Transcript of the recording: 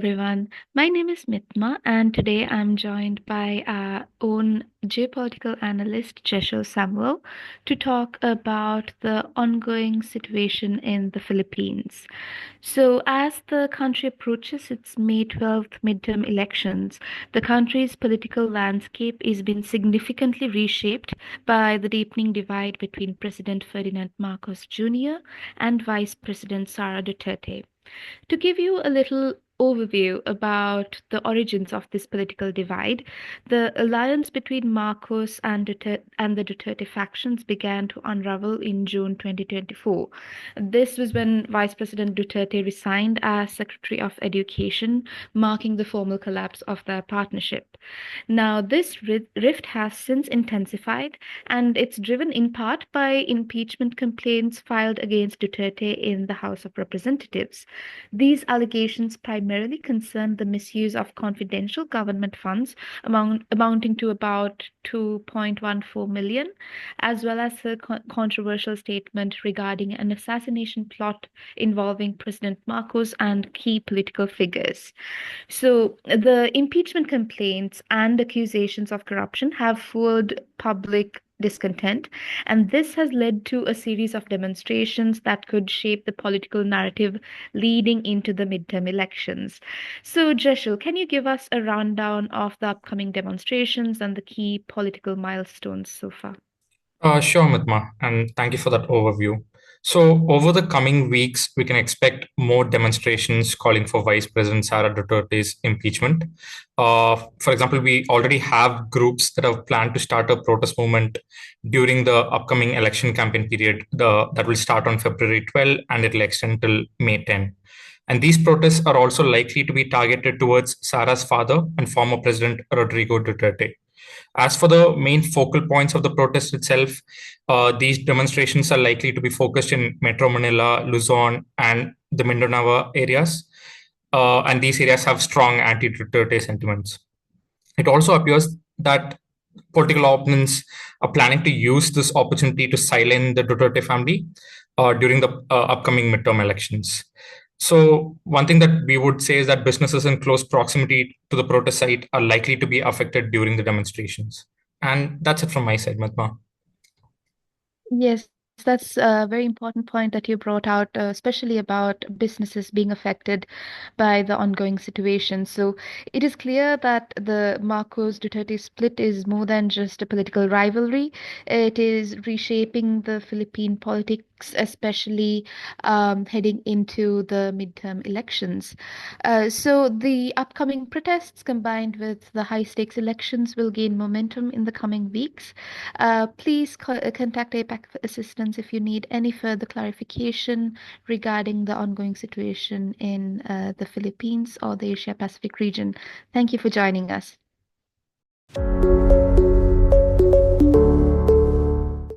everyone. My name is Mithma, and today I'm joined by our own geopolitical analyst, Jeshil to talk about the ongoing situation in the Philippines. So, as the country approaches its May 12th midterm elections, the country's political landscape is being significantly reshaped by the deepening divide between President Ferdinand Marcos Jr. and Vice President Sara Duterte. To give you a little overview about the origins of this political divide, the alliance between Marcos and the Duterte factions began to unravel in June 2024. This was when Vice President Duterte resigned as Secretary of Education, marking the formal collapse of their partnership. Now, this rift has since intensified, and it's driven in part by impeachment complaints filed against Duterte in the House of Representatives. These allegations primarily concern the misuse of confidential government funds amounting to about 2.14 million, as well as a controversial statement regarding an assassination plot involving President Marcos and key political figures. So, the impeachment complaints and accusations of corruption have fueled public discontent, and this has led to a series of demonstrations that could shape the political narrative leading into the midterm elections. So, Jeshil, can you give us a rundown of the upcoming demonstrations and the key political milestones so far? Sure, Mithma, and thank you for that overview. So, over the coming weeks, we can expect more demonstrations calling for Vice President Sara Duterte's impeachment. For example, we already have groups that have planned to start a protest movement during the upcoming election campaign period that will start on February 12 and it'll extend till May 10. And these protests are also likely to be targeted towards Sara's father and former President Rodrigo Duterte. As for the main focal points of the protest itself, these demonstrations are likely to be focused in Metro Manila, Luzon, and the Mindanao areas. And these areas have strong anti-Duterte sentiments. It also appears that political opponents are planning to use this opportunity to silence the Duterte family during the upcoming midterm elections. So one thing that we would say is that businesses in close proximity to the protest site are likely to be affected during the demonstrations. And that's it from my side, Matma. Yes, that's a very important point that you brought out, especially about businesses being affected by the ongoing situation. So it is clear that the Marcos Duterte split is more than just a political rivalry. It is reshaping the Philippine politics, especially heading into the midterm elections. So the upcoming protests combined with the high stakes elections will gain momentum in the coming weeks. Please contact APAC Assistance if you need any further clarification regarding the ongoing situation in the Philippines or the Asia Pacific region. Thank you for joining us.